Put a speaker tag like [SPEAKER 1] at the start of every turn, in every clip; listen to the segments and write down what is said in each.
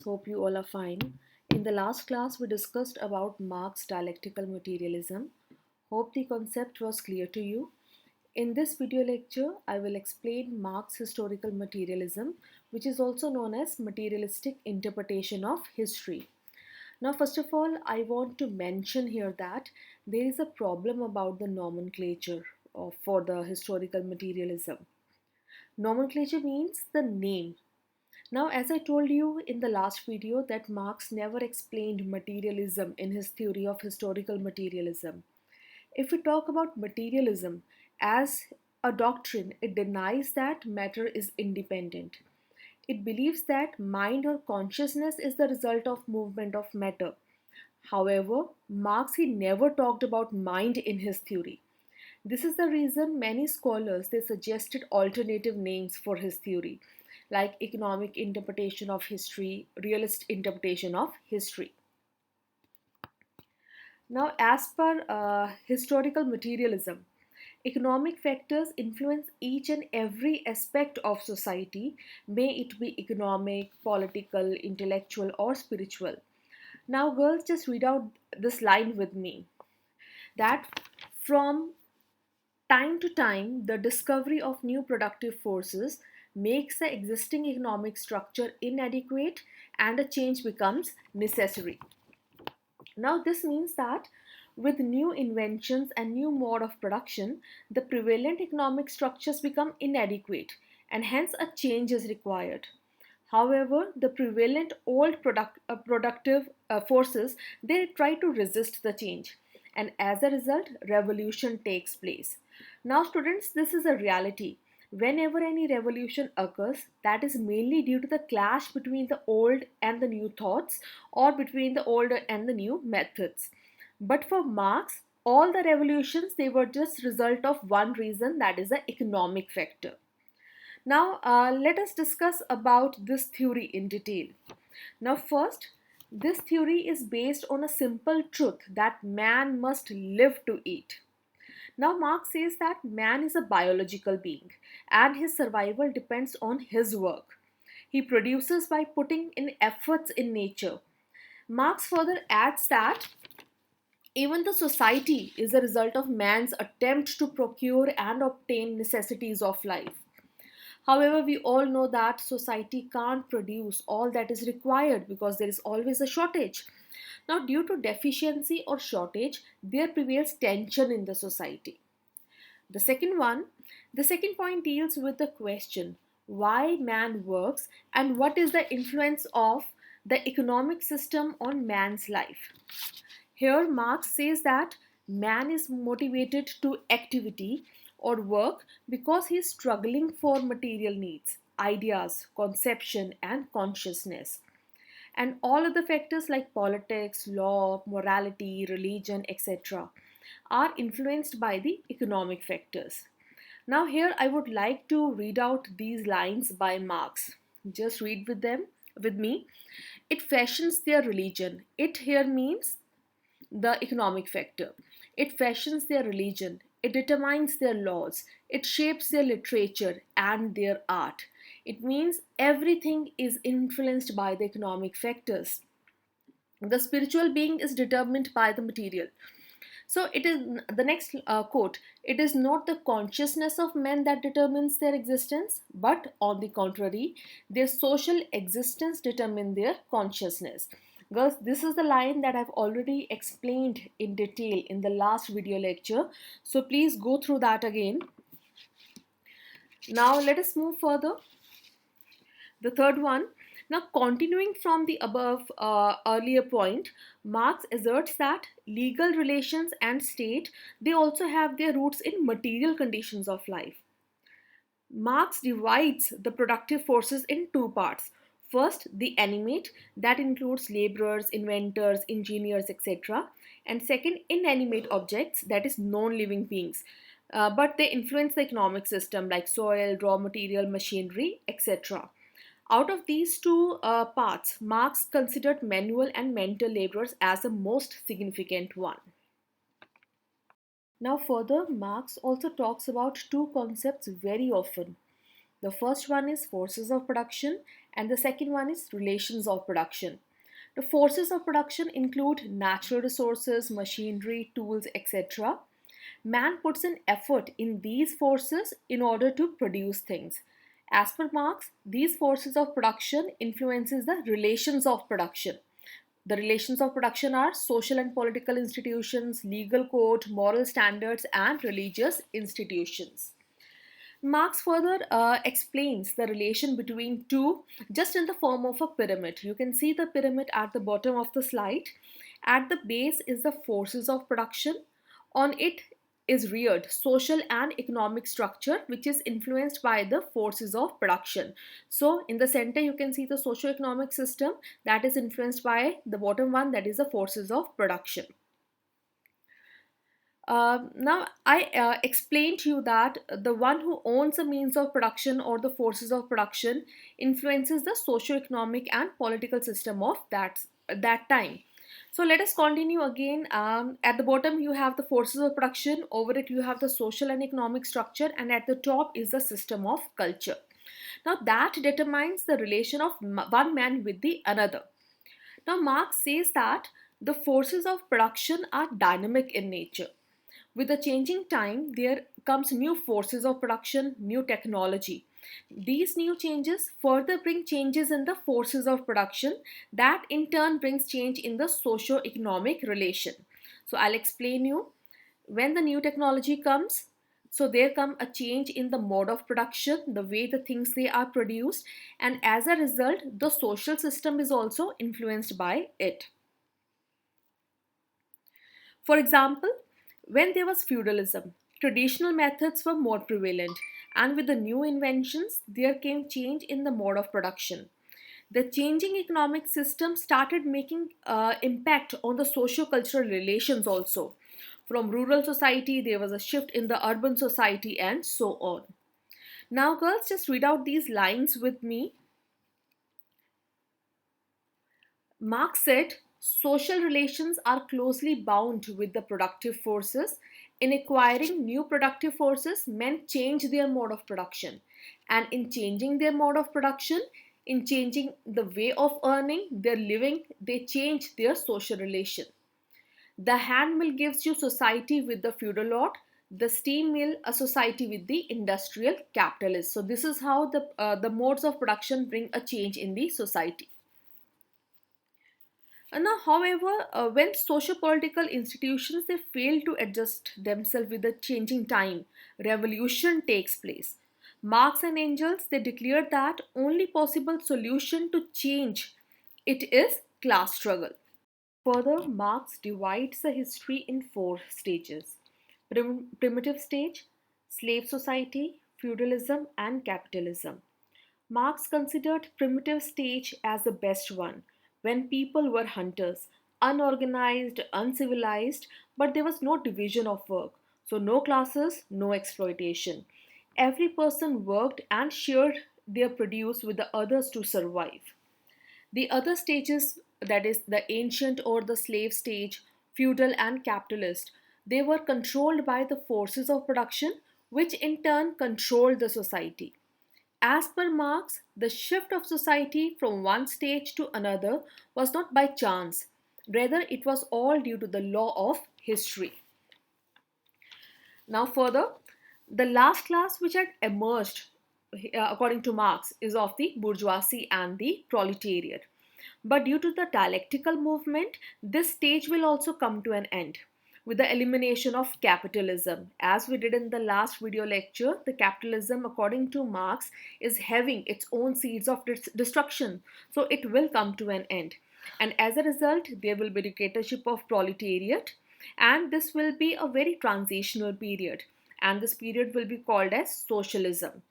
[SPEAKER 1] Hope you all are fine. In the last class, we discussed about Marx's dialectical materialism. Hope the concept was clear to you. In this video lecture, I will explain Marx's historical materialism, which is also known as materialistic interpretation of history. Now, first of all, I want to mention here that there is a problem about the nomenclature for the historical materialism. Nomenclature means the name. Now, as I told you in the last video that Marx never explained materialism in his theory of historical materialism. If we talk about materialism as a doctrine, it denies that matter is independent. It believes that mind or consciousness is the result of movement of matter. However, Marx he never talked about mind in his theory. This is the reason many scholars they suggested alternative names for his theory, like economic interpretation of history, realist interpretation of history. Now, as per historical materialism, economic factors influence each and every aspect of society, may it be economic, political, intellectual, or spiritual. Now, girls, just read out this line with me that from time to time, the discovery of new productive forces makes the existing economic structure inadequate and a change becomes necessary. Now, this means that with new inventions and new mode of production, the prevalent economic structures become inadequate and hence a change is required. However, the prevalent old productive forces they try to resist the change, and as a result, revolution takes place. Now, students, this is a reality. Whenever any revolution occurs, that is mainly due to the clash between the old and the new thoughts, or between the old and the new methods. But for Marx, all the revolutions they were just result of one reason, that is the economic factor. Now, let us discuss about this theory in detail. Now, first, this theory is based on a simple truth that man must live to eat. Now, Marx says that man is a biological being and his survival depends on his work. He produces by putting in efforts in nature. Marx further adds that even the society is a result of man's attempt to procure and obtain necessities of life. However, we all know that society can't produce all that is required because there is always a shortage. Now, due to deficiency or shortage, there prevails tension in the society. The second one, the second point deals with the question why man works and what is the influence of the economic system on man's life. Here, Marx says that man is motivated to activity or work because he is struggling for material needs, ideas, conception, and consciousness. And all other factors like politics, law, morality, religion, etc., are influenced by the economic factors. Now, here I would like to read out these lines by Marx. Just read with them with me. It fashions their religion. It here means the economic factor. It fashions their religion. It determines their laws. It shapes their literature and their art. It means everything is influenced by the economic factors. The spiritual being is determined by the material. So it is the next quote. It is not the consciousness of men that determines their existence, but on the contrary, their social existence determines their consciousness. Girls, this is the line that I've already explained in detail in the last video lecture. So please go through that again. Now let us move further. The third one. Now, continuing from the above earlier point, Marx asserts that legal relations and state they also have their roots in material conditions of life. Marx divides the productive forces in two parts. First, the animate, that includes laborers, inventors, engineers, etc. And second, inanimate objects, that is non-living beings. But they influence the economic system like soil, raw material, machinery, etc. Out of these two parts, Marx considered manual and mental laborers as the most significant one. Now further, Marx also talks about two concepts very often. The first one is forces of production, and the second one is relations of production. The forces of production include natural resources, machinery, tools, etc. Man puts an effort in these forces in order to produce things. As per Marx, these forces of production influences the relations of production. The relations of production are social and political institutions, legal code, moral standards, and religious institutions. Marx further explains the relation between two just in the form of a pyramid. You can see the pyramid at the bottom of the slide. At the base is the forces of production. On it is reared social and economic structure which is influenced by the forces of production. So in the center you can see the socio-economic system that is influenced by the bottom one, that is the forces of production. Now, I explained to you that the one who owns the means of production or the forces of production influences the socio-economic and political system of that time. So let us continue again. At the bottom, you have the forces of production. Over it, you have the social and economic structure, and at the top is the system of culture. Now, that determines the relation of one man with the another. Now, Marx says that the forces of production are dynamic in nature. With the changing time, there comes new forces of production, new technology. These new changes further bring changes in the forces of production that in turn brings change in the socio-economic relation. So I'll explain you. When the new technology comes, so there come a change in the mode of production, the way the things they are produced, and as a result, the social system is also influenced by it. For example, when there was feudalism, traditional methods were more prevalent, and with the new inventions, there came change in the mode of production. The changing economic system started making impact on the socio-cultural relations also. From rural society, there was a shift in the urban society, and so on. Now, girls, just read out these lines with me. Marx said social relations are closely bound with the productive forces. In acquiring new productive forces, men change their mode of production. And in changing their mode of production, in changing the way of earning, their living, they change their social relation. The hand mill gives you society with the feudal lord, the steam mill a society with the industrial capitalist. So this is how the modes of production bring a change in the society. Now, however, when socio-political institutions they fail to adjust themselves with the changing time, revolution takes place. Marx and Engels they declared that only possible solution to change it is class struggle. Further, Marx divides the history in four stages: primitive stage, slave society, feudalism, and capitalism. Marx considered primitive stage as the best one, when people were hunters, unorganized, uncivilized, but there was no division of work. So no classes, no exploitation. Every person worked and shared their produce with the others to survive. The other stages, that is the ancient or the slave stage, feudal and capitalist, they were controlled by the forces of production, which in turn controlled the society. As per Marx, the shift of society from one stage to another was not by chance. Rather, it was all due to the law of history. Now, further, the last class which had emerged, according to Marx, is of the bourgeoisie and the proletariat. But due to the dialectical movement, this stage will also come to an end with the elimination of capitalism. As we did in the last video lecture, the capitalism, according to Marx, is having its own seeds of destruction. So it will come to an end. And as a result, there will be dictatorship of proletariat, and this will be a very transitional period. And this period will be called as socialism.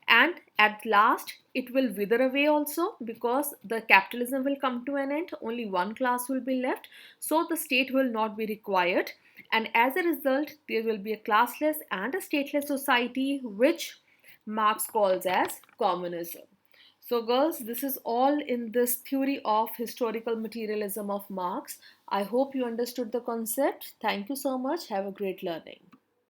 [SPEAKER 1] And at last, it will wither away also, because the capitalism will come to an end, only one class will be left, so the state will not be required, and as a result there will be a classless and a stateless society, which Marx calls as communism. So girls, this is all in this theory of historical materialism of Marx. I hope you understood the concept. Thank you so much. Have a great learning.